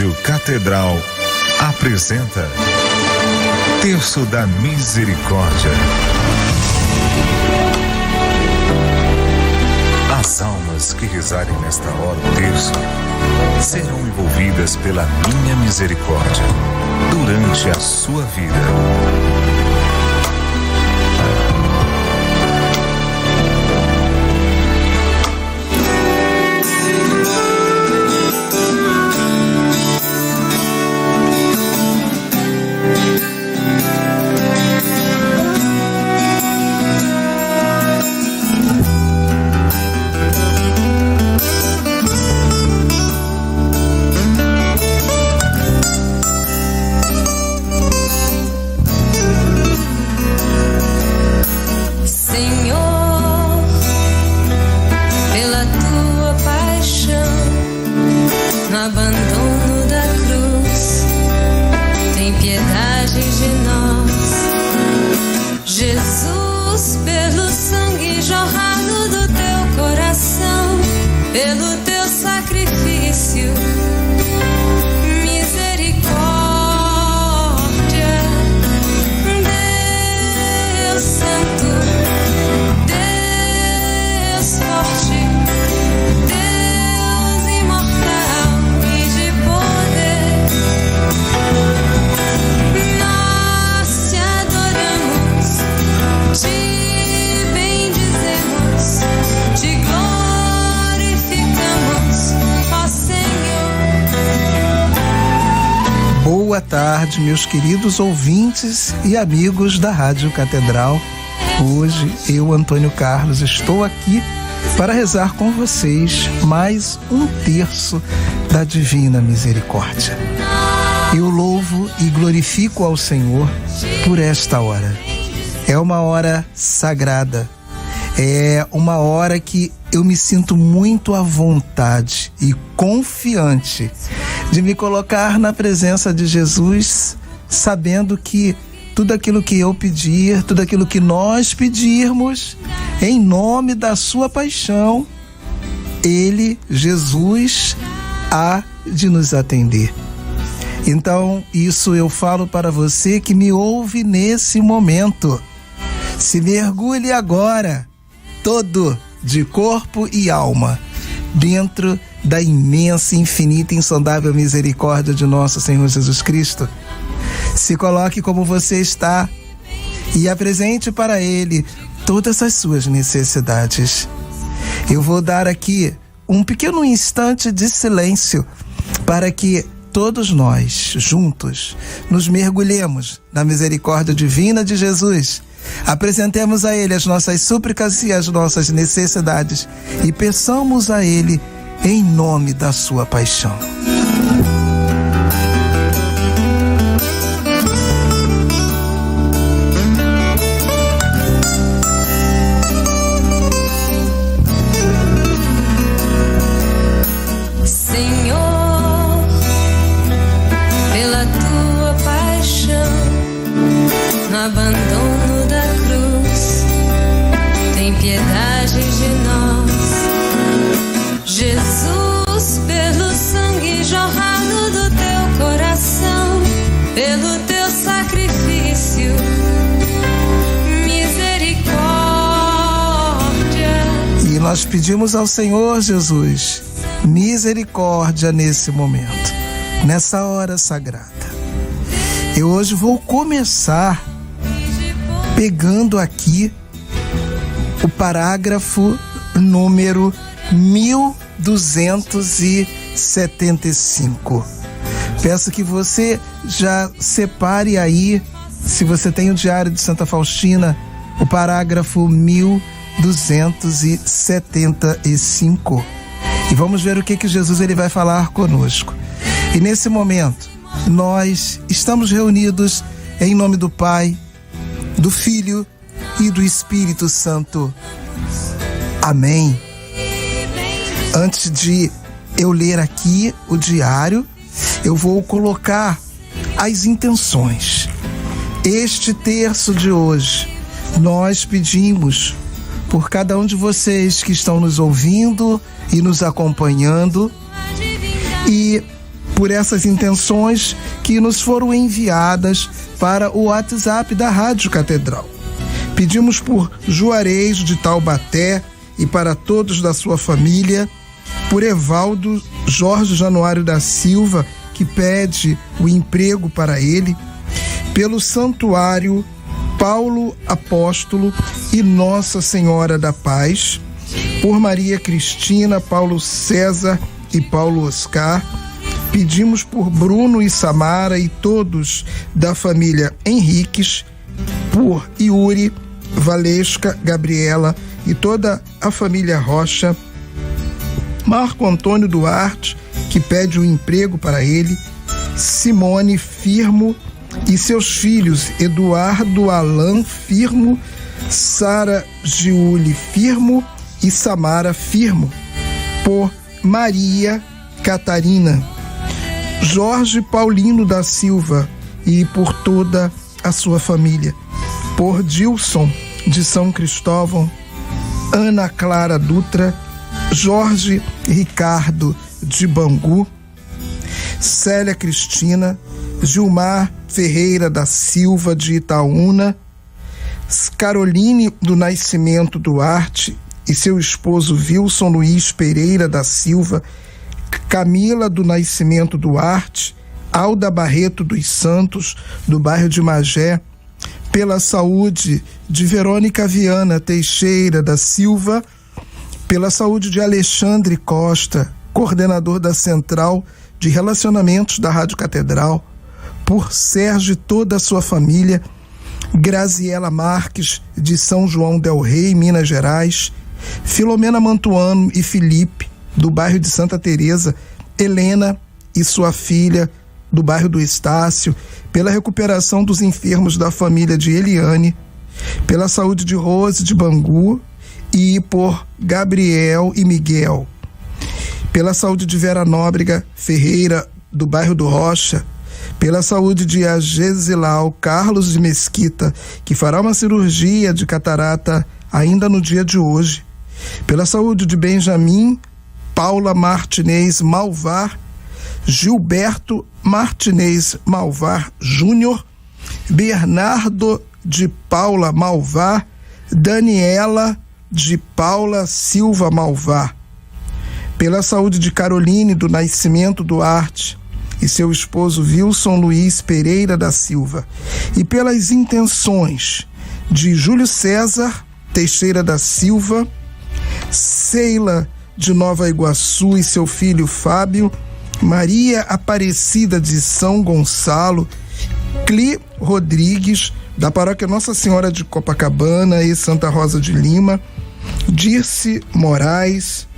Rádio Catedral apresenta Terço da Misericórdia. As almas que rezarem nesta hora o terço serão envolvidas pela minha misericórdia durante a sua vida. Boa tarde, meus queridos ouvintes e amigos da Rádio Catedral. Hoje, eu, Antônio Carlos, estou aqui para rezar com vocês mais um terço da Divina Misericórdia. Eu louvo e glorifico ao Senhor por esta hora. É uma hora sagrada, é uma hora que eu me sinto muito à vontade e confiante de me colocar na presença de Jesus, sabendo que tudo aquilo que eu pedir, tudo aquilo que nós pedirmos, em nome da sua paixão, Ele, Jesus, há de nos atender. Então, isso eu falo para você que me ouve nesse momento. Se mergulhe agora, todo, de corpo e alma, dentro da imensa, infinita, insondável misericórdia de nosso Senhor Jesus Cristo. Se coloque como você está e apresente para Ele todas as suas necessidades. Eu vou dar aqui um pequeno instante de silêncio para que todos nós, juntos, nos mergulhemos na misericórdia divina de Jesus. Apresentemos a Ele as nossas súplicas e as nossas necessidades e peçamos a Ele em nome da sua paixão. Senhor, pela tua paixão, no abandono da cruz, tem piedade de nós. Jesus, pelo sangue jorrado do teu coração, pelo teu sacrifício, misericórdia. E nós pedimos ao Senhor Jesus misericórdia nesse momento, nessa hora sagrada. Eu hoje vou começar pegando aqui o parágrafo número 1275. Peço que você já separe aí, se você tem o Diário de Santa Faustina, o parágrafo 1275. E vamos ver o que Jesus ele vai falar conosco. E nesse momento, nós estamos reunidos em nome do Pai, do Filho e do Espírito Santo. Amém. Antes de eu ler aqui o diário, eu vou colocar as intenções. Este terço de hoje, nós pedimos por cada um de vocês que estão nos ouvindo e nos acompanhando, e por essas intenções que nos foram enviadas para o WhatsApp da Rádio Catedral. Pedimos por Juarez de Taubaté e para todos da sua família, por Evaldo Jorge Januário da Silva, que pede o emprego para ele, pelo Santuário Paulo Apóstolo e Nossa Senhora da Paz, por Maria Cristina, Paulo César e Paulo Oscar. Pedimos por Bruno e Samara e todos da família Henriques, por Yuri, Valesca, Gabriela e toda a família Rocha, Marco Antônio Duarte, que pede um emprego para ele, Simone Firmo e seus filhos Eduardo Alan Firmo, Sara Giuli Firmo e Samara Firmo, por Maria Catarina, Jorge Paulino da Silva e por toda a sua família, por Dilson de São Cristóvão, Ana Clara Dutra, Jorge Ricardo de Bangu, Célia Cristina, Gilmar Ferreira da Silva de Itaúna, Caroline do Nascimento Duarte e seu esposo Wilson Luiz Pereira da Silva, Camila do Nascimento Duarte, Alda Barreto dos Santos, do bairro de Magé, pela saúde de Verônica Viana Teixeira da Silva, pela saúde de Alexandre Costa, coordenador da Central de Relacionamentos da Rádio Catedral, por Sérgio e toda a sua família, Graziela Marques de São João del Rei, Minas Gerais, Filomena Mantuano e Felipe, do bairro de Santa Teresa, Helena e sua filha, do bairro do Estácio, pela recuperação dos enfermos da família de Eliane, pela saúde de Rose de Bangu e por Gabriel e Miguel, pela saúde de Vera Nóbrega Ferreira, do bairro do Rocha, pela saúde de Agesilau Carlos de Mesquita, que fará uma cirurgia de catarata ainda no dia de hoje, pela saúde de Benjamin Paula Martinez Malvar, Gilberto Martinez Malvar Júnior, Bernardo de Paula Malvar, Daniela de Paula Silva Malvar, pela saúde de Caroline do Nascimento Duarte e seu esposo Wilson Luiz Pereira da Silva, e pelas intenções de Júlio César Teixeira da Silva, Ceila de Nova Iguaçu e seu filho Fábio, Maria Aparecida de São Gonçalo, Cli Rodrigues, da Paróquia Nossa Senhora de Copacabana e Santa Rosa de Lima, Dirce Moraes,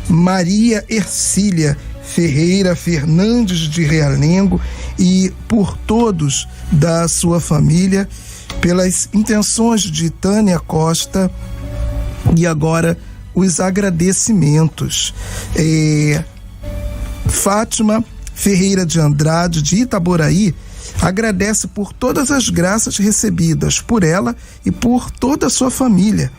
Maria Ercília Ferreira Fernandes de Realengo e por todos da sua família, pelas intenções de Tânia Costa e agora os agradecimentos. Fátima Ferreira de Andrade de Itaboraí agradece por todas as graças recebidas por ela e por toda a sua família.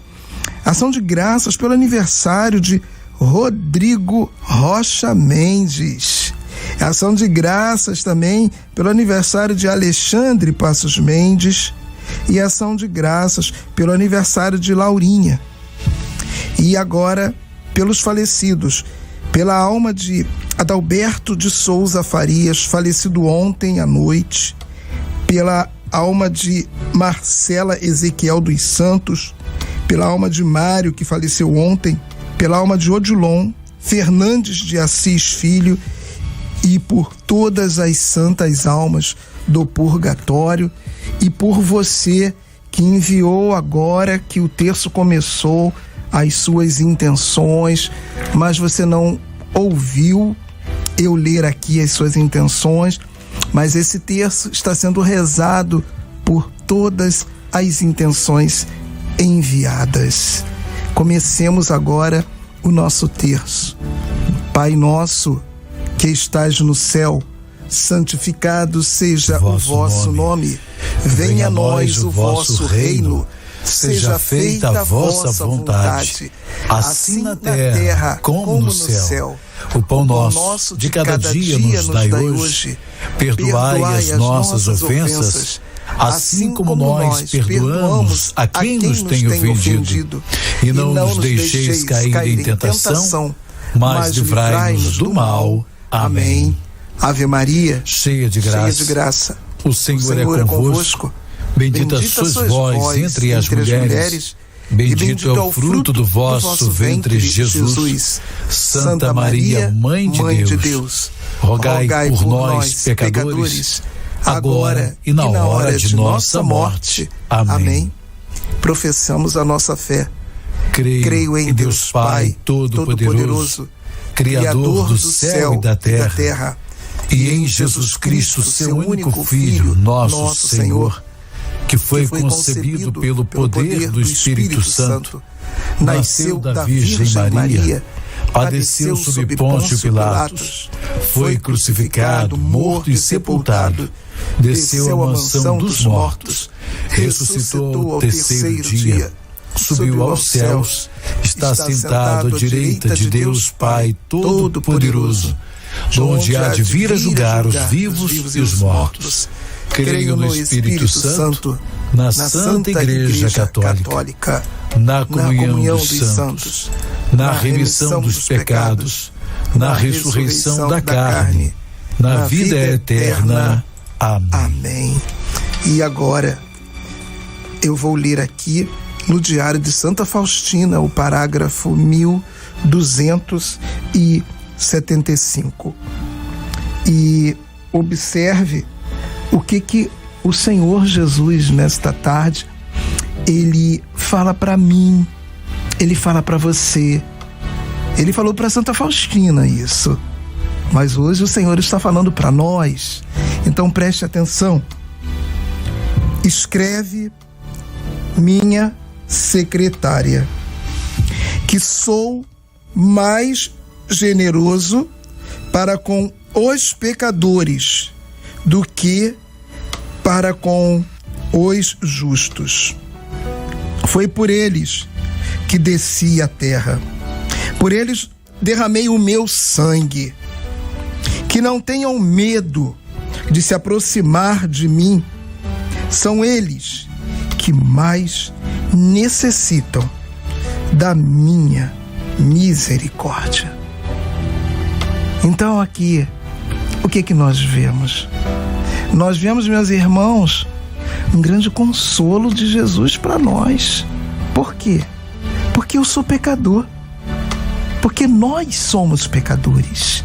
Ação de graças pelo aniversário de Rodrigo Rocha Mendes. Ação de graças também pelo aniversário de Alexandre Passos Mendes e ação de graças pelo aniversário de Laurinha. E agora pelos falecidos, pela alma de Adalberto de Souza Farias, falecido ontem à noite, pela alma de Marcela Ezequiel dos Santos, pela alma de Mário, que faleceu ontem, pela alma de Odilon Fernandes de Assis Filho e por todas as santas almas do purgatório e por você que enviou agora que o terço começou as suas intenções, mas você não ouviu eu ler aqui as suas intenções, mas esse terço está sendo rezado por todas as intenções enviadas. Comecemos agora o nosso terço. Pai nosso que estás no céu, santificado seja o vosso nome. Venha a nós o vosso reino. seja feita a vossa vontade, assim na terra como no céu. O pão nosso de cada dia nos dai hoje. Perdoai as nossas ofensas, assim como nós perdoamos a quem nos tem ofendido. E não nos deixeis cair em tentação, mas livrai-nos do mal. Amém. Ave Maria, cheia de graça, o Senhor é convosco. Bendita sois vós entre as mulheres, bendito é o fruto do vosso ventre, Jesus. Santa Maria, Mãe de Deus, rogai por nós, pecadores, agora e na hora de nossa morte. Amém. Professamos a nossa fé. Creio em Deus Pai Todo-Poderoso, Criador do céu e da terra, e em Jesus Cristo, seu único Filho, nosso Senhor, que foi concebido pelo poder do Espírito Santo, nasceu da Virgem Maria, padeceu sob Pôncio Pilatos, foi crucificado, morto e sepultado, desceu à mansão dos mortos, ressuscitou ao terceiro dia, subiu aos céus, está sentado à direita de Deus Pai Todo-Poderoso, onde há de vir a julgar os vivos e os mortos. Creio no Espírito Santo, na Santa Igreja Católica, na comunhão dos santos, na remissão dos pecados, na ressurreição da carne, na vida eterna. Amém. E agora, eu vou ler aqui no Diário de Santa Faustina, o parágrafo 1275. E observe o que o Senhor Jesus, nesta tarde, ele fala para mim, ele fala para você, ele falou para Santa Faustina isso, mas hoje o Senhor está falando para nós. Então preste atenção. Escreve, minha secretária, que sou mais generoso para com os pecadores do que para com os justos. Foi por eles que desci à terra. Por eles derramei o meu sangue. Que não tenham medo de se aproximar de mim. São eles que mais necessitam da minha misericórdia. Então aqui, o que nós vemos? Nós vemos, meus irmãos, um grande consolo de Jesus para nós. Por quê? Porque eu sou pecador. Porque nós somos pecadores.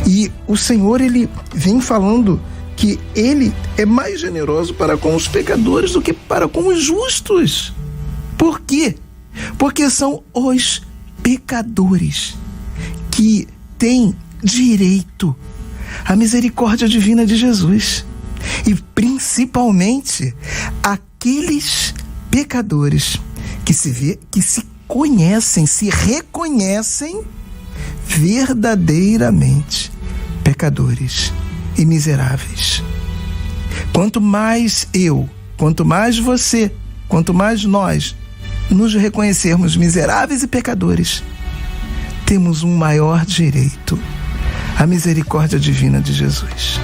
E o Senhor, ele vem falando que ele é mais generoso para com os pecadores do que para com os justos. Por quê? Porque são os pecadores que têm direito à misericórdia divina de Jesus. E principalmente aqueles pecadores que se conhecem, se reconhecem verdadeiramente pecadores e miseráveis. Quanto mais eu, quanto mais você, quanto mais nós nos reconhecermos miseráveis e pecadores, temos um maior direito à misericórdia divina de Jesus.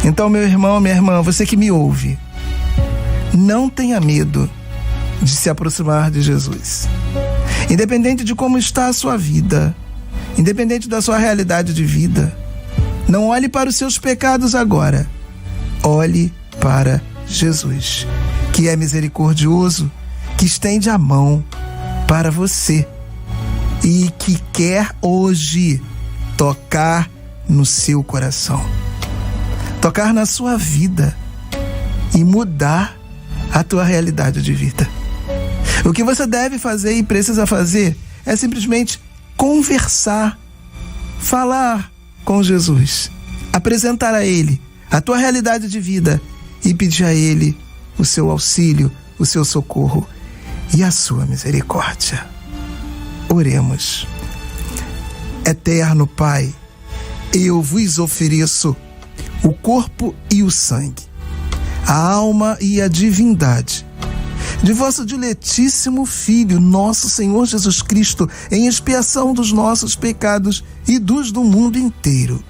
Então, meu irmão, minha irmã, você que me ouve, não tenha medo de se aproximar de Jesus. Independente de como está a sua vida, independente da sua realidade de vida, não olhe para os seus pecados agora. Olhe para Jesus, que é misericordioso, que estende a mão para você e que quer hoje tocar no seu coração, tocar na sua vida e mudar a tua realidade de vida. O que você deve fazer e precisa fazer é simplesmente conversar, falar com Jesus, apresentar a Ele a tua realidade de vida e pedir a Ele o seu auxílio, o seu socorro e a sua misericórdia. Oremos. Eterno Pai, eu vos ofereço o corpo e o sangue, a alma e a divindade de vosso diletíssimo Filho, nosso Senhor Jesus Cristo, em expiação dos nossos pecados e dos do mundo inteiro.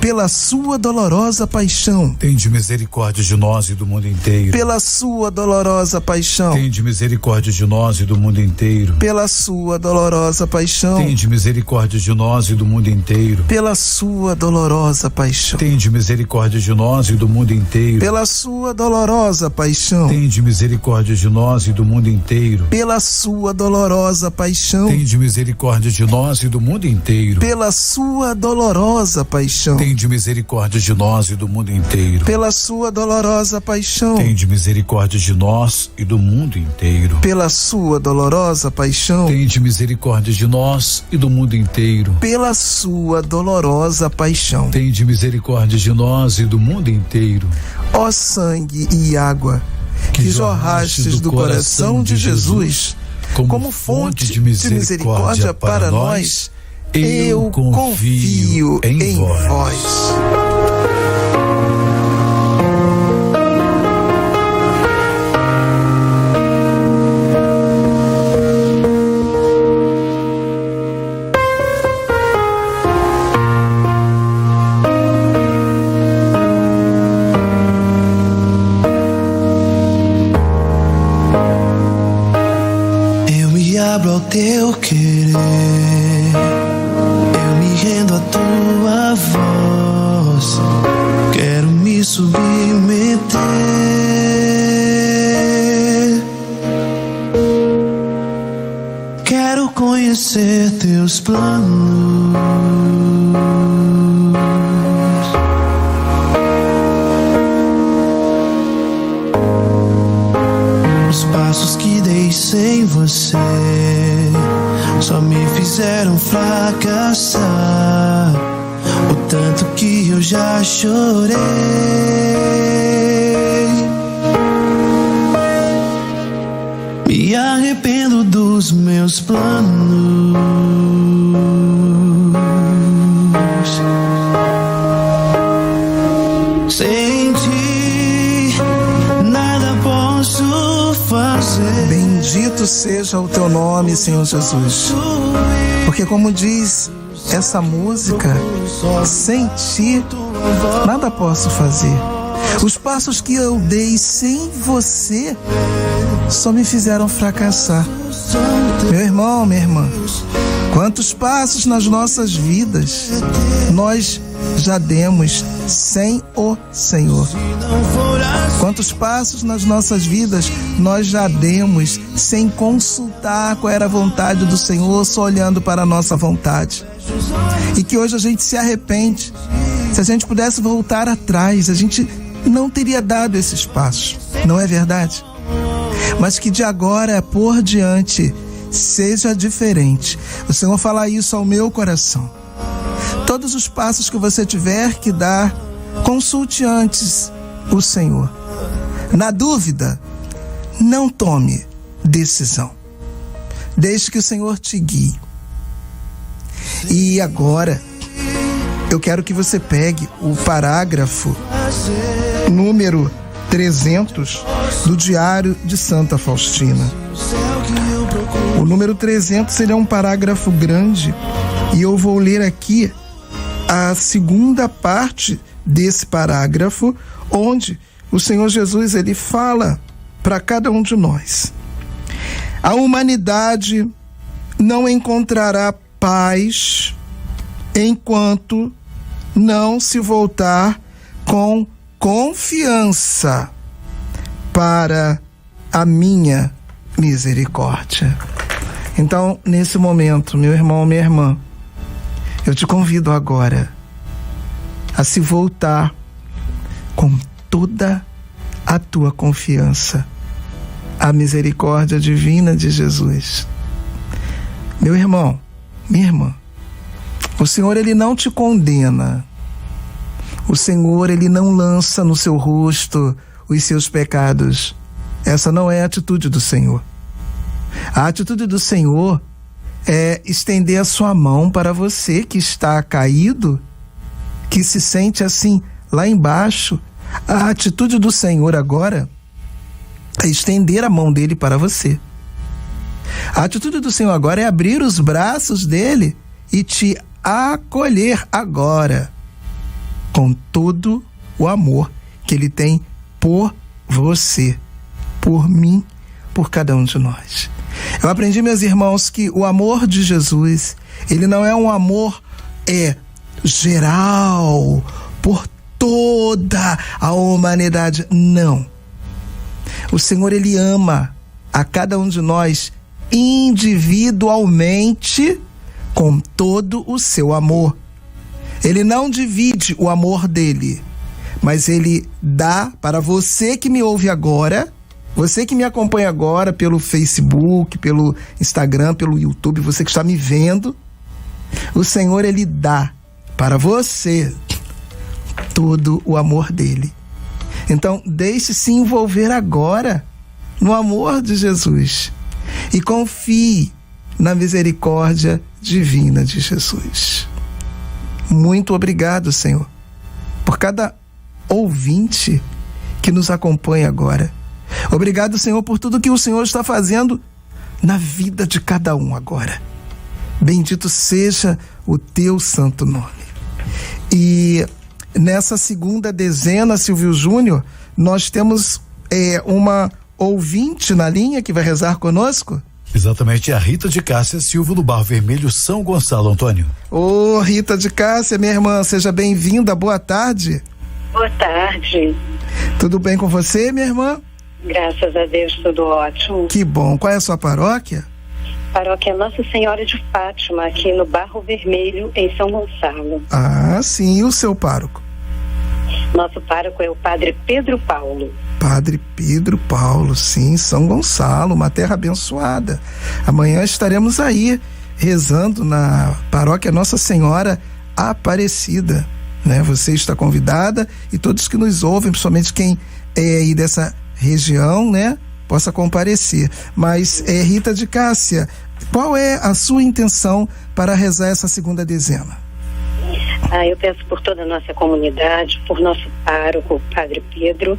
Pela sua dolorosa paixão, tende misericórdia de nós e do mundo inteiro. Pela sua dolorosa paixão, tende misericórdia de nós e do mundo inteiro. Pela sua dolorosa paixão, tende misericórdia de nós e do mundo inteiro. Pela sua dolorosa paixão, tende misericórdia de nós e do mundo inteiro. Pela sua dolorosa paixão, tende misericórdia de nós e do mundo inteiro. Pela sua dolorosa paixão, tende misericórdia de nós e do mundo inteiro. Pela sua dolorosa paixão, tende misericórdia de nós e do mundo inteiro. Pela sua dolorosa paixão, tende misericórdia de nós e do mundo inteiro. Pela sua dolorosa paixão, tende misericórdia de nós e do mundo inteiro. Pela sua dolorosa paixão, tende misericórdia de nós e do mundo inteiro. Ó sangue e água que jorrastes do coração de Jesus como fonte de misericórdia para nós, eu confio em vós. Eu me abro ao teu querer, tua voz, quero me submeter, quero conhecer teus planos, os passos que dei sem você só me fizeram fracassar, o tanto que eu já chorei. Me arrependo dos meus planos, sem ti nada posso fazer. Bendito seja o teu nome, Senhor Jesus, porque como diz essa música, sem ti nada posso fazer. Os passos que eu dei sem você só me fizeram fracassar. Meu irmão, minha irmã, quantos passos nas nossas vidas nós já demos sem o Senhor? Quantos passos nas nossas vidas nós já demos sem consultar qual era a vontade do Senhor, só olhando para a nossa vontade? E que hoje a gente se arrepende. Se a gente pudesse voltar atrás, a gente não teria dado esses passos, não é verdade? Mas que de agora por diante seja diferente. O Senhor fala isso ao meu coração. Todos os passos que você tiver que dar, consulte antes o Senhor. Na dúvida, não tome decisão. Deixe que o Senhor te guie. E agora, eu quero que você pegue o parágrafo número 300 do Diário de Santa Faustina. O número 300, ele é um parágrafo grande e eu vou ler aqui a segunda parte desse parágrafo, onde o Senhor Jesus, ele fala para cada um de nós. A humanidade não encontrará paz enquanto não se voltar com confiança para a minha misericórdia. Então, nesse momento, meu irmão, minha irmã, eu te convido agora a se voltar com toda a tua confiança à misericórdia divina de Jesus. Meu irmão, minha irmã, o Senhor, ele não te condena. O Senhor, ele não lança no seu rosto os seus pecados. Essa não é a atitude do Senhor. A atitude do Senhor é estender a sua mão para você que está caído, que se sente assim lá embaixo. A atitude do Senhor agora a estender a mão dele para você. A atitude do Senhor agora é abrir os braços dele e te acolher agora, com todo o amor que ele tem por você, por mim, por cada um de nós. Eu aprendi, meus irmãos, que o amor de Jesus, ele não é um amor geral, por toda a humanidade, não. O Senhor, ele ama a cada um de nós individualmente, com todo o seu amor. Ele não divide o amor dele, mas ele dá para você que me ouve agora, você que me acompanha agora pelo Facebook, pelo Instagram, pelo YouTube, você que está me vendo, o Senhor, ele dá para você todo o amor dele. Então, deixe-se envolver agora no amor de Jesus e confie na misericórdia divina de Jesus. Muito obrigado, Senhor, por cada ouvinte que nos acompanha agora. Obrigado, Senhor, por tudo que o Senhor está fazendo na vida de cada um agora. Bendito seja o teu santo nome. E nessa segunda dezena, Silvio Júnior, nós temos uma ouvinte na linha que vai rezar conosco? Exatamente, a Rita de Cássia Silva do Barro Vermelho, São Gonçalo, Antônio. Ô, Rita de Cássia, minha irmã, seja bem-vinda, boa tarde. Boa tarde. Tudo bem com você, minha irmã? Graças a Deus, tudo ótimo. Que bom. Qual é a sua paróquia? Paróquia Nossa Senhora de Fátima, aqui no Barro Vermelho, em São Gonçalo. Ah, sim. E o seu pároco? Nosso pároco é o Padre Pedro Paulo. Padre Pedro Paulo, sim, São Gonçalo, uma terra abençoada. Amanhã estaremos aí rezando na paróquia Nossa Senhora Aparecida, né? Você está convidada e todos que nos ouvem, principalmente quem é aí dessa região, né, possa comparecer. Mas, Rita de Cássia, qual é a sua intenção para rezar essa segunda dezena? Eu peço por toda a nossa comunidade, por nosso pároco, Padre Pedro,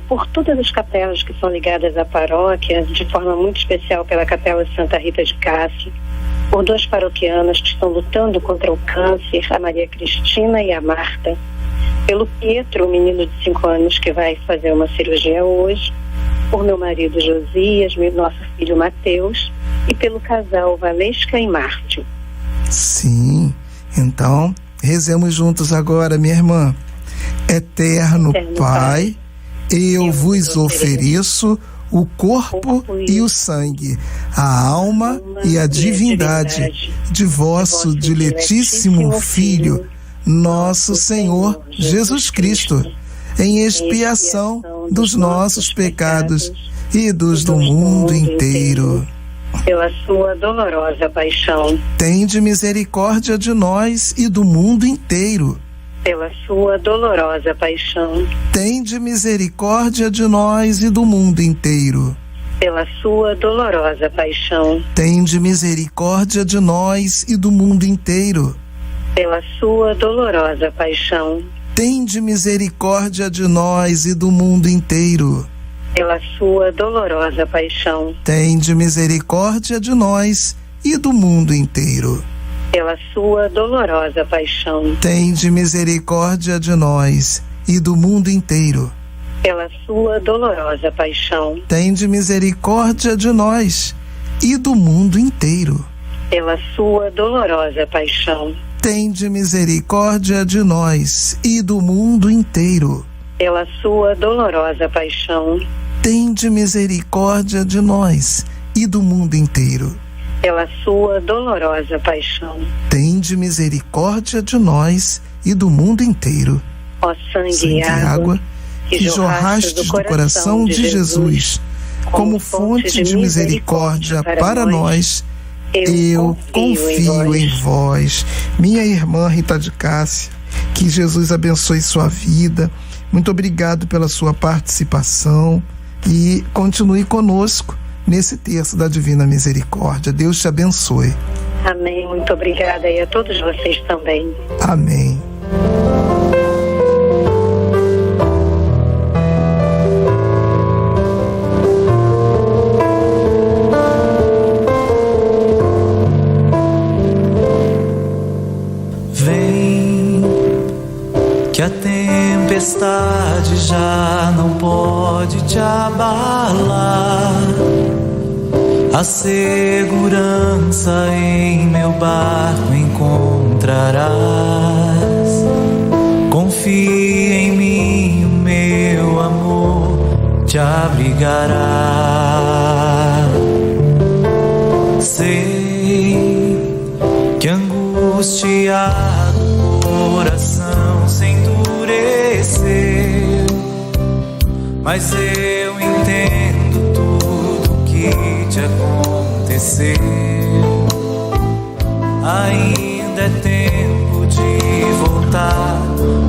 por todas as capelas que são ligadas à paróquia, de forma muito especial pela Capela Santa Rita de Cássia, por duas paroquianas que estão lutando contra o câncer, a Maria Cristina e a Marta, pelo Pietro, um menino de 5 anos que vai fazer uma cirurgia hoje, por meu marido Josias, nosso filho Mateus, e pelo casal Valesca e Márcio. Sim, então rezemos juntos agora, minha irmã. Eterno Pai, eu vos ofereço o corpo e o sangue, a alma e a divindade de vosso diletíssimo Filho, nosso Senhor Jesus Cristo, em expiação dos nossos pecados e dos do mundo inteiro. Pela sua dolorosa paixão, tende misericórdia de nós e do mundo inteiro. Pela sua dolorosa paixão, tende misericórdia de nós e do mundo inteiro. Pela sua dolorosa paixão, tende misericórdia de nós e do mundo inteiro. Pela sua dolorosa paixão, tende misericórdia de nós e do mundo inteiro. Pela sua dolorosa paixão, tende misericórdia de nós e do mundo inteiro. Pela sua dolorosa paixão, tende misericórdia de nós e do mundo inteiro. Pela sua dolorosa paixão, tende misericórdia de nós e do mundo inteiro. Pela sua dolorosa paixão, tende misericórdia de nós e do mundo inteiro. Pela sua dolorosa paixão, tende misericórdia de nós e do mundo inteiro. Pela sua dolorosa paixão, tende misericórdia de nós e do mundo inteiro. Ó sangue e água que jorraste do coração de Jesus, como fonte de misericórdia para nós, eu confio em vós. Minha irmã Rita de Cássia, que Jesus abençoe sua vida. Muito obrigado pela sua participação e continue conosco nesse terço da Divina Misericórdia. Deus te abençoe. Amém. Muito obrigada e a todos vocês também. Amém. te abalar. A segurança em meu barco encontrarás. Confia em mim, o meu amor te abrigará. Sei que angustiado o coração se endureceu, mas eu entendo tudo que te aconteceu. Ainda é tempo de voltar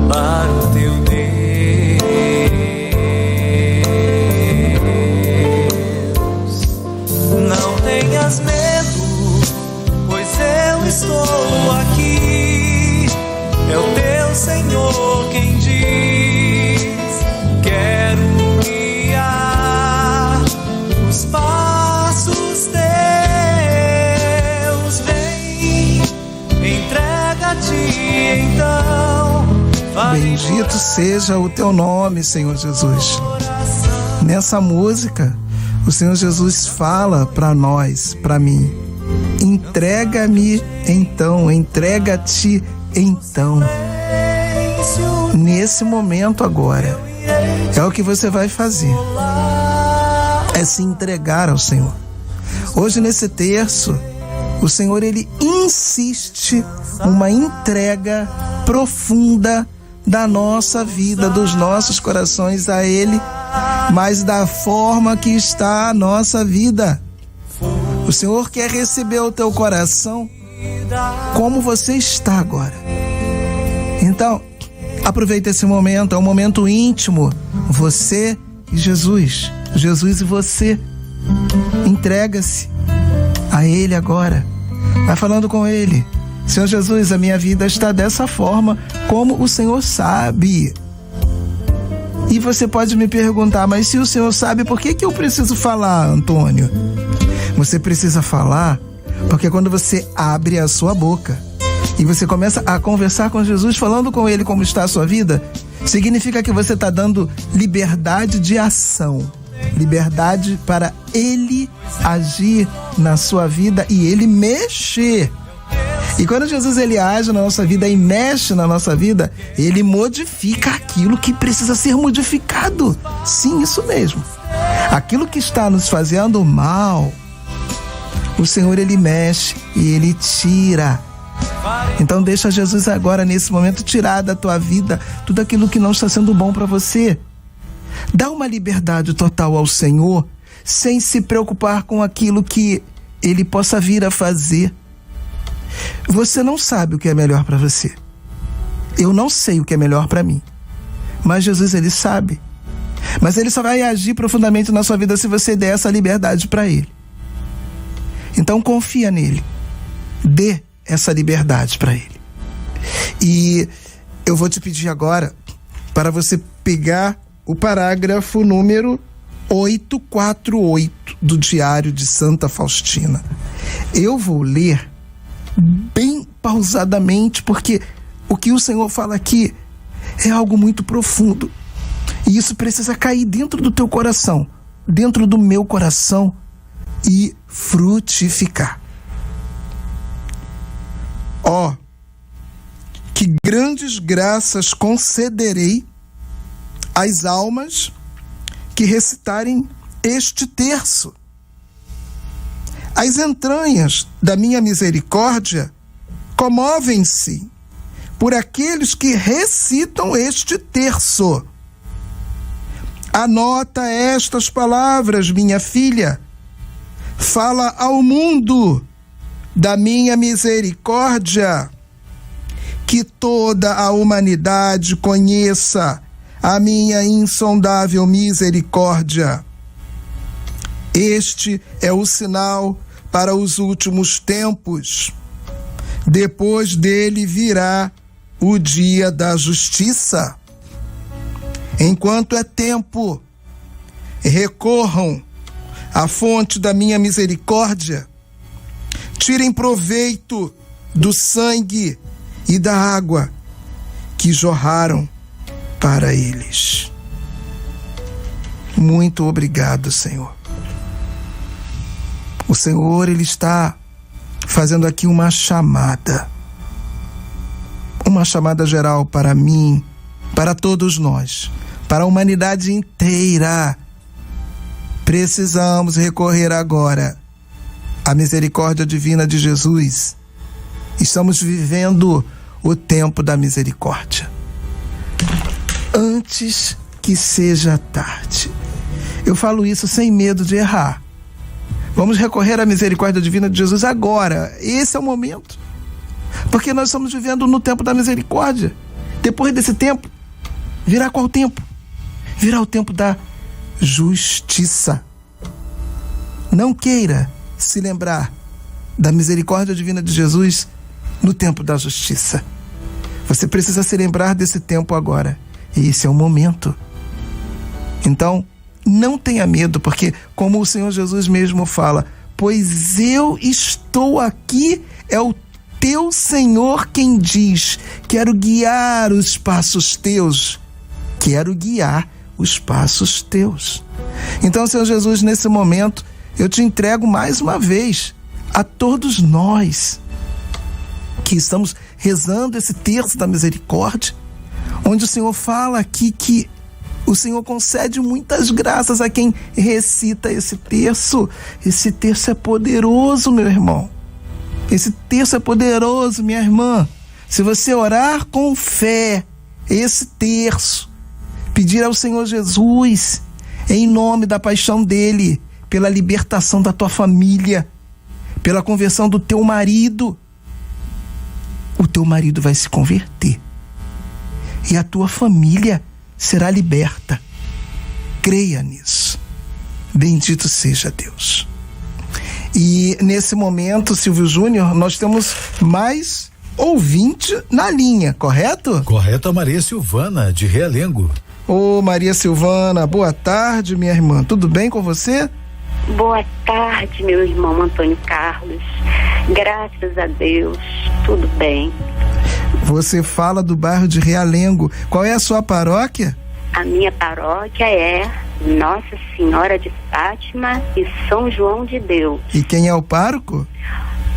para o teu Deus. Não tenhas medo, pois eu estou aqui. É o teu Senhor quem diz: quero guiar os passos teus. Vem, entrega-te então. Bendito seja o teu nome, Senhor Jesus. Nessa música, o Senhor Jesus fala para nós, para mim: entrega-me então, entrega-te então. Nesse momento agora, é o que você vai fazer, é se entregar ao Senhor. Hoje nesse terço, o Senhor, Ele insiste uma entrega profunda da nossa vida, dos nossos corações a Ele, mas da forma que está a nossa vida. O Senhor quer receber o teu coração como você está agora. Então, aproveita esse momento, é um momento íntimo, você e Jesus, Jesus e você. Entrega-se a Ele agora, vai falando com Ele: Senhor Jesus, a minha vida está dessa forma, como o Senhor sabe. E você pode me perguntar: mas se o Senhor sabe, por que eu preciso falar, Antônio? Você precisa falar porque quando você abre a sua boca e você começa a conversar com Jesus, falando com Ele como está a sua vida, significa que você está dando liberdade de ação, liberdade para Ele agir na sua vida e Ele mexer. E quando Jesus, Ele age na nossa vida e mexe na nossa vida, Ele modifica aquilo que precisa ser modificado. Sim, isso mesmo. Aquilo que está nos fazendo mal, o Senhor, Ele mexe e Ele tira. Então deixa Jesus agora, nesse momento, tirar da tua vida tudo aquilo que não está sendo bom para você. Dá uma liberdade total ao Senhor, sem se preocupar com aquilo que Ele possa vir a fazer. Você não sabe o que é melhor para você. Eu não sei o que é melhor para mim. Mas Jesus, Ele sabe. Mas Ele só vai agir profundamente na sua vida se você der essa liberdade para Ele. Então confia nele. Dê essa liberdade para Ele. E eu vou te pedir agora para você pegar o parágrafo número 848 do Diário de Santa Faustina. Eu vou ler bem pausadamente, porque o que o Senhor fala aqui é algo muito profundo. E isso precisa cair dentro do teu coração, dentro do meu coração, e frutificar. Ó, que grandes graças concederei às almas que recitarem este terço. As entranhas da minha misericórdia comovem-se por aqueles que recitam este terço. Anota estas palavras, minha filha. Fala ao mundo da minha misericórdia, que toda a humanidade conheça a minha insondável misericórdia. Este é o sinal para os últimos tempos. Depois dele virá o dia da justiça. Enquanto é tempo, recorram à fonte da minha misericórdia. Tirem proveito do sangue e da água que jorraram para eles. Muito obrigado, Senhor. O Senhor, Ele está fazendo aqui uma chamada geral para mim, para todos nós, para a humanidade inteira. Precisamos recorrer agora à misericórdia divina de Jesus. Estamos vivendo o tempo da misericórdia. Antes que seja tarde. Eu falo isso sem medo de errar. Vamos recorrer à misericórdia divina de Jesus agora. Esse é o momento. Porque nós estamos vivendo no tempo da misericórdia. Depois desse tempo, virá qual tempo? Virá o tempo da justiça. Não queira se lembrar da misericórdia divina de Jesus no tempo da justiça. Você precisa se lembrar desse tempo agora. E esse é o momento. Então, não tenha medo, porque como o Senhor Jesus mesmo fala, pois eu estou aqui, é o teu Senhor quem diz, quero guiar os passos teus. Quero guiar os passos teus. Então, Senhor Jesus, nesse momento, eu te entrego mais uma vez a todos nós que estamos rezando esse terço da misericórdia, onde o Senhor fala aqui que o Senhor concede muitas graças a quem recita esse terço. Esse terço é poderoso, meu irmão. Esse terço é poderoso, minha irmã. Se você orar com fé, esse terço, pedir ao Senhor Jesus, em nome da paixão dele, pela libertação da tua família, pela conversão do teu marido, o teu marido vai se converter. E a tua família será liberta. Creia nisso. Bendito seja Deus. E nesse momento, Silvio Júnior, nós temos mais ouvinte na linha, correto? Correto, a Maria Silvana, de Realengo. Ô, Maria Silvana, boa tarde, minha irmã. Tudo bem com você? Boa tarde, meu irmão Antônio Carlos. Graças a Deus, tudo bem. Você fala do bairro de Realengo. Qual é a sua paróquia? A minha paróquia é Nossa Senhora de Fátima e São João de Deus. E quem é o pároco?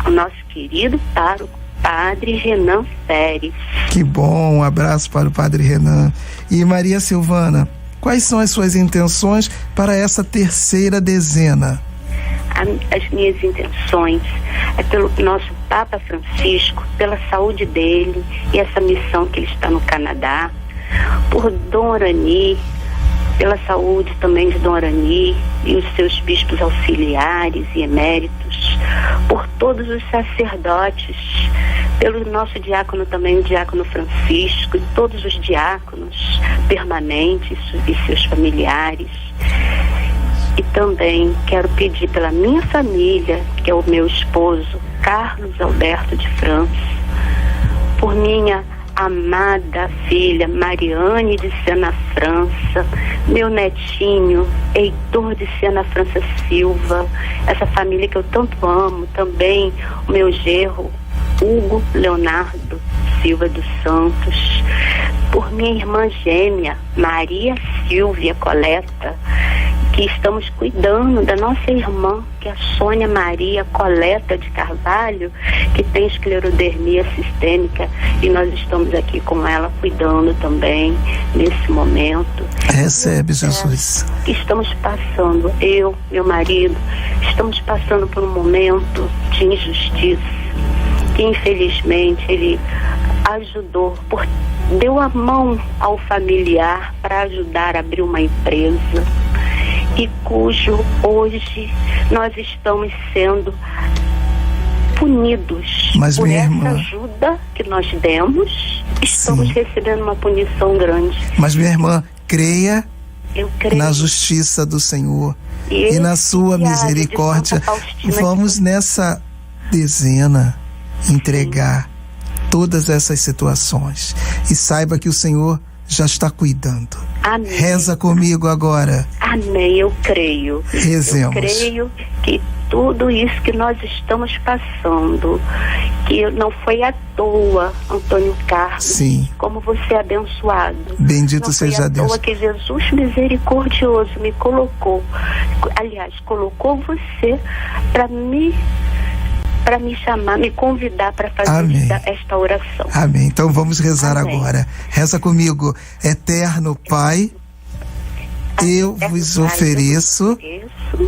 O nosso querido pároco, Padre Renan Pérez. Que bom, um abraço para o Padre Renan. E Maria Silvana, quais são as suas intenções para essa terceira dezena? As minhas intenções é pelo nosso Papa Francisco, pela saúde dele e essa missão que ele está no Canadá, por Dom Arani, pela saúde também de Dom Arani e os seus bispos auxiliares e eméritos, por todos os sacerdotes, pelo nosso diácono também, o diácono Francisco, e todos os diáconos permanentes e seus familiares. E também quero pedir pela minha família, que é o meu esposo, Carlos Alberto de França, por minha amada filha Mariane de Sena França, meu netinho Heitor de Sena França Silva, essa família que eu tanto amo, também o meu genro Hugo Leonardo Silva dos Santos, por minha irmã gêmea Maria Silvia Coleta, que estamos cuidando da nossa irmã, que é a Sônia Maria Coleta de Carvalho, que tem esclerodermia sistêmica, e nós estamos aqui com ela cuidando também nesse momento. Recebe, Jesus. Estamos passando, eu, meu marido, estamos passando por um momento de injustiça, que infelizmente ele ajudou, deu a mão ao familiar para ajudar a abrir uma empresa, e cujo hoje nós estamos sendo punidos. Mas por minha essa irmã, ajuda que nós demos, estamos recebendo uma punição grande. Mas minha irmã, creia Eu creio na justiça do Senhor e na sua misericórdia. Vamos nessa dezena entregar todas essas situações e saiba que o Senhor já está cuidando. Amém. Reza comigo agora. Amém, eu creio. Rezemos. Eu creio que tudo isso que nós estamos passando, que não foi à toa, Antônio Carlos. Sim. Como você é abençoado. Bendito seja Deus. Não foi à toa que Jesus misericordioso me colocou, aliás, colocou você para me chamar, me convidar para fazer esta oração. Amém. Então vamos rezar agora. Reza comigo. Eterno Pai, eu vos ofereço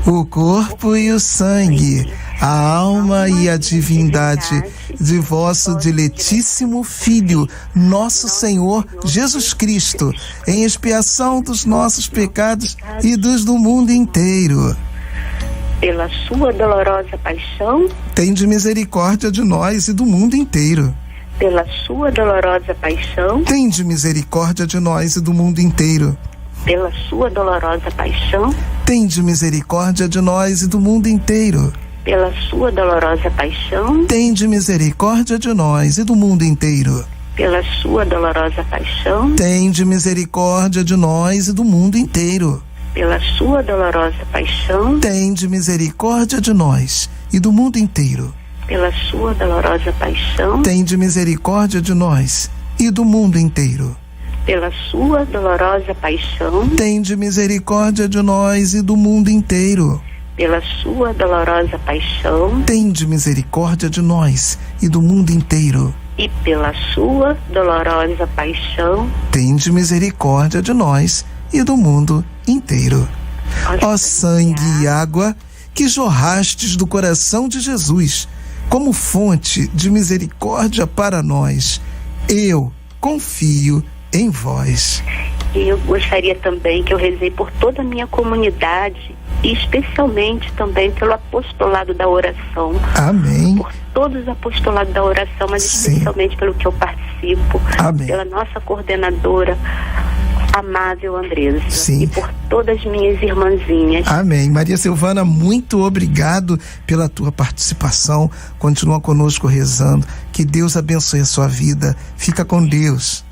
o corpo e o sangue, a alma e a divindade de vosso diletíssimo Filho, nosso Senhor Jesus Cristo, em expiação dos nossos pecados e dos do mundo inteiro. Pela sua dolorosa paixão, tende misericórdia de nós e do mundo inteiro. Pela sua dolorosa paixão, tende misericórdia de nós e do mundo inteiro. Pela sua dolorosa paixão, tende misericórdia de nós e do mundo inteiro. Pela sua dolorosa paixão, tende misericórdia de nós e do mundo inteiro. Pela sua dolorosa paixão, tende misericórdia de nós e do mundo inteiro. Pela sua dolorosa paixão, tende misericórdia de nós e do mundo inteiro. Pela sua dolorosa paixão, tende misericórdia de nós e do mundo inteiro. Pela sua dolorosa paixão, tende misericórdia de nós e do mundo inteiro. Pela sua dolorosa paixão, tende misericórdia de nós e do mundo inteiro. E pela sua dolorosa paixão, tende misericórdia de nós e do mundo inteiro. Ó sangue e água que jorrastes do coração de Jesus como fonte de misericórdia para nós, eu confio em vós. Eu gostaria também que eu rezei por toda a minha comunidade e especialmente também pelo apostolado da oração. Amém. Por todos os apostolados da oração, mas especialmente pelo que eu participo. Amém. Pela nossa coordenadora amável Andresa. Sim. E por todas as minhas irmãzinhas. Amém. Maria Silvana, muito obrigado pela tua participação. Continua conosco rezando. Que Deus abençoe a sua vida. Fica com Deus.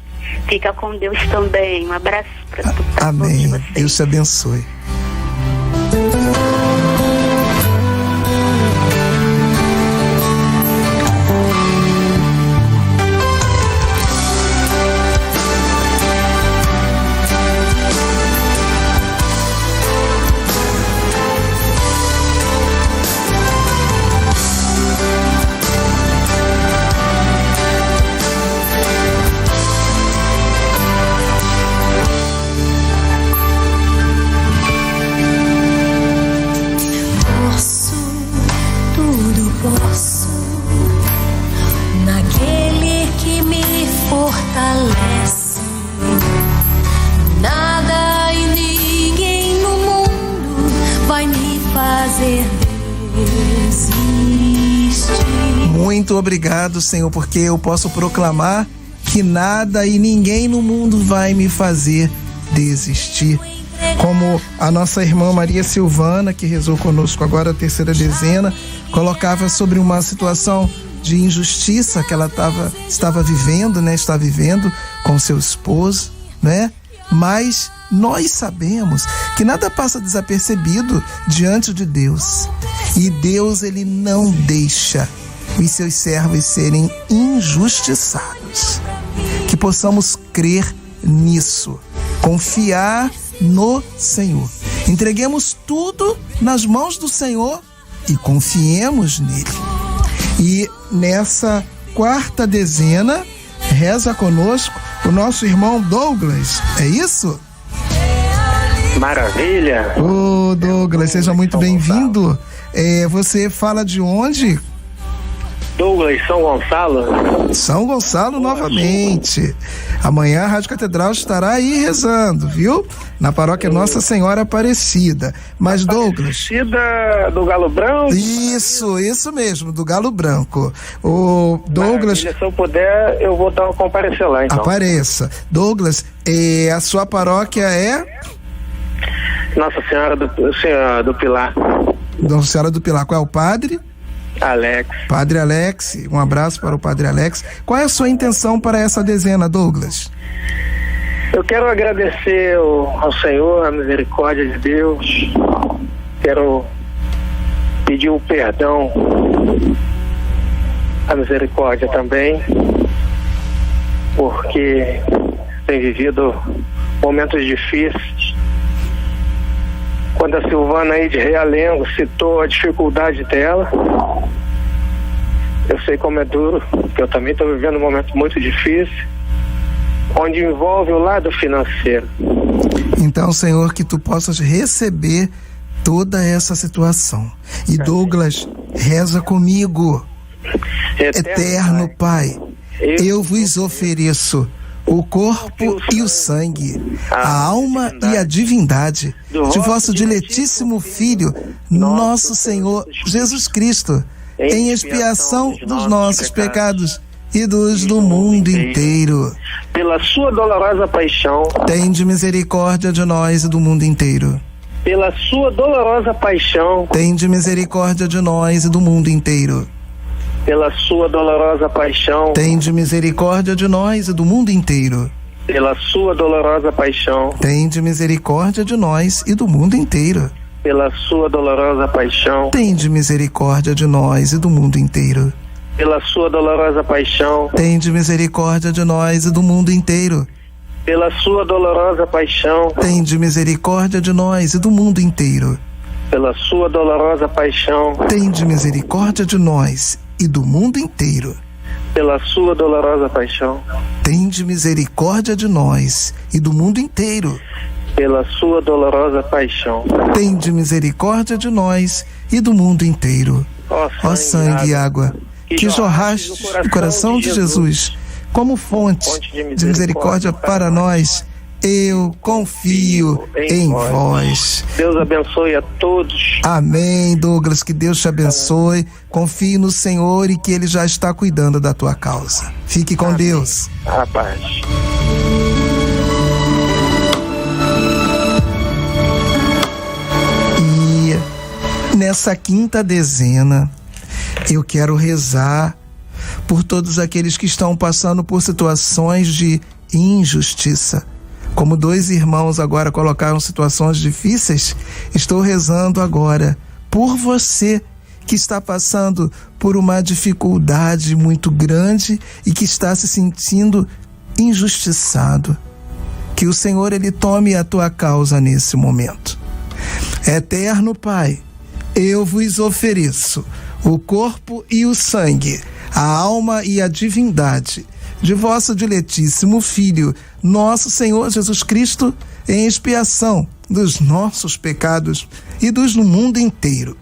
Fica com Deus também. Um abraço para todos vocês. Amém. Deus te abençoe. Muito obrigado, Senhor, porque eu posso proclamar que nada e ninguém no mundo vai me fazer desistir. Como a nossa irmã Maria Silvana, que rezou conosco agora a terceira dezena, colocava sobre uma situação de injustiça que ela estava vivendo, né? Está vivendo com seu esposo, né? Mas nós sabemos que nada passa desapercebido diante de Deus. E Deus, ele não deixa os seus servos serem injustiçados. Que possamos crer nisso, confiar no Senhor. Entreguemos tudo nas mãos do Senhor e confiemos nele. E nessa quarta dezena, reza conosco o nosso irmão Douglas, é isso? Maravilha! Ô Douglas, seja muito bem-vindo. Você fala de onde? Douglas, São Gonçalo. São Gonçalo novamente. Amanhã a Rádio Catedral estará aí rezando, viu? Na paróquia Nossa Senhora Aparecida. Mas Douglas... Aparecida do Galo Branco? Isso mesmo, do Galo Branco. O Douglas... Maravilha, se eu puder, eu vou comparecer lá, então. Apareça. Douglas, a sua paróquia é... Nossa Senhora do Pilar. Nossa Senhora do Pilar. Qual é o padre? Alex. Padre Alex, um abraço para o Padre Alex. Qual é a sua intenção para essa dezena, Douglas? Eu quero agradecer ao Senhor, a misericórdia de Deus. Quero pedir o perdão, a misericórdia também, porque tem vivido momentos difíceis. Quando a Silvana aí de Realengo citou a dificuldade dela, eu sei como é duro, porque eu também estou vivendo um momento muito difícil, onde envolve o lado financeiro. Então, Senhor, que tu possas receber toda essa situação. E Douglas, reza comigo. Eterno Pai, eu vos ofereço o corpo e o sangue, a alma e a divindade de vosso diletíssimo Filho, nosso Senhor Jesus Cristo, em expiação dos nossos pecados e dos do mundo inteiro. Pela sua dolorosa paixão, tende misericórdia de nós e do mundo inteiro. Pela sua dolorosa paixão, tende misericórdia de nós e do mundo inteiro. Pela sua dolorosa paixão, tende misericórdia de nós e do mundo inteiro. Pela sua dolorosa paixão, tende misericórdia de nós e do mundo inteiro. Pela sua dolorosa paixão, tende misericórdia de nós e do mundo inteiro. Pela sua dolorosa paixão, tende misericórdia de nós e do mundo inteiro. Pela sua dolorosa paixão, tende misericórdia de nós e do mundo inteiro. Pela sua dolorosa paixão, tende misericórdia de nós e do mundo inteiro. Pela sua dolorosa paixão, tende misericórdia de nós e do mundo inteiro. Pela sua dolorosa paixão, tende misericórdia de nós e do mundo inteiro. Ó sangue e água, que jorraste do coração de Jesus como fonte de misericórdia para nós, eu confio em vós. Deus abençoe a todos. Amém, Douglas, que Deus te abençoe. Confie no Senhor e que Ele já está cuidando da tua causa. Fique com Amém. Deus. A paz. E nessa quinta dezena, eu quero rezar por todos aqueles que estão passando por situações de injustiça. Como 2 irmãos agora colocaram situações difíceis, estou rezando agora por você que está passando por uma dificuldade muito grande e que está se sentindo injustiçado. Que o Senhor, Ele tome a tua causa nesse momento. Eterno Pai, eu vos ofereço o corpo e o sangue, a alma e a divindade de vosso diletíssimo Filho, nosso Senhor Jesus Cristo, em expiação dos nossos pecados e dos do mundo inteiro.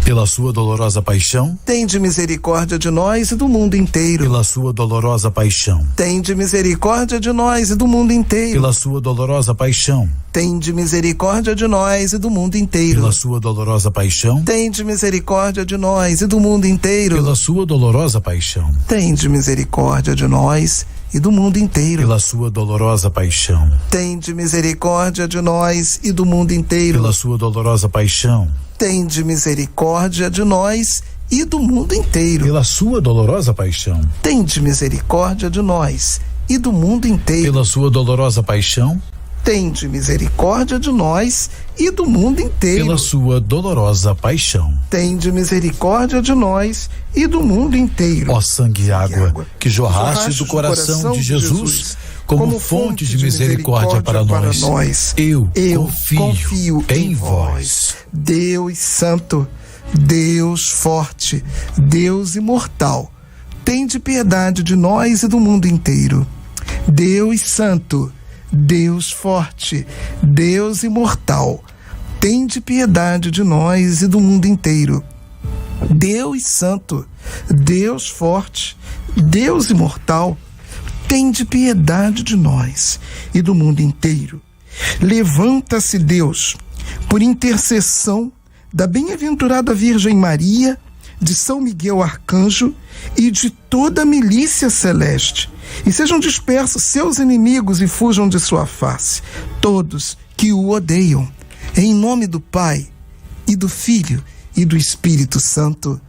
Pela sua dolorosa paixão, tende misericórdia de nós e do mundo inteiro. Pela sua dolorosa paixão, tende misericórdia de nós e do mundo inteiro. Pela sua dolorosa paixão, tende misericórdia de nós e do mundo inteiro. Pela sua dolorosa paixão, tende misericórdia de nós e do mundo inteiro. Pela sua dolorosa paixão, tende misericórdia de nós e do mundo inteiro. Pela sua dolorosa paixão, tende misericórdia de nós e do mundo inteiro. Pela sua dolorosa paixão, tende misericórdia de nós e do mundo inteiro. Pela sua dolorosa paixão, tende misericórdia de nós e do mundo inteiro. Pela sua dolorosa paixão, tende misericórdia de nós e do mundo inteiro. Pela sua dolorosa paixão, tende misericórdia de nós e do mundo inteiro. Ó sangue e água, que jorraste do coração de Jesus como fonte de misericórdia para nós, eu confio em vós. Deus Santo, Deus forte, Deus imortal, tende piedade de nós e do mundo inteiro. Deus Santo, Deus forte, Deus imortal, tende piedade de nós e do mundo inteiro. Deus Santo, Deus forte, Deus imortal, tende piedade de nós e do mundo inteiro. Levanta-se, Deus, por intercessão da bem-aventurada Virgem Maria, de São Miguel Arcanjo e de toda a milícia celeste, e sejam dispersos seus inimigos e fujam de sua face todos que o odeiam, em nome do Pai e do Filho e do Espírito Santo.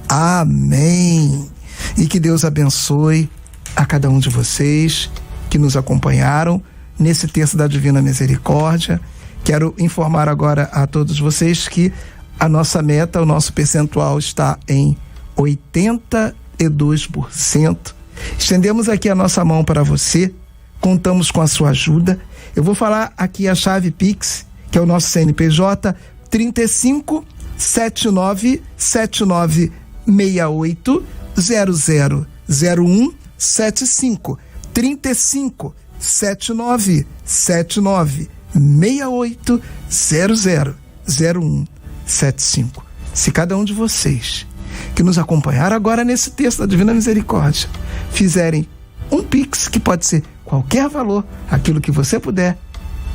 Amém. E que Deus abençoe a cada um de vocês que nos acompanharam nesse terço da Divina Misericórdia. Quero informar agora a todos vocês que A nossa meta, o nosso percentual está em 82%. Estendemos aqui a nossa mão para você, contamos com a sua ajuda. Eu vou falar aqui a chave Pix, que é o nosso CNPJ, 35 79 79 68 00 01 75 35 79 79 68 00 01 75. Se cada um de vocês que nos acompanharam agora nesse texto da Divina Misericórdia fizerem um Pix, que pode ser qualquer valor, aquilo que você puder,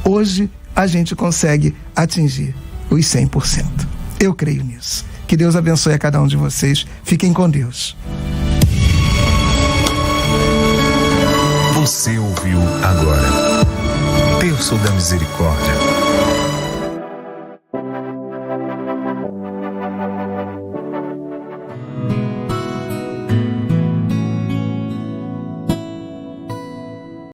hoje a gente consegue atingir os 100%. Eu creio nisso. Que Deus abençoe a cada um de vocês. Fiquem com Deus. Você ouviu agora Terço da Misericórdia,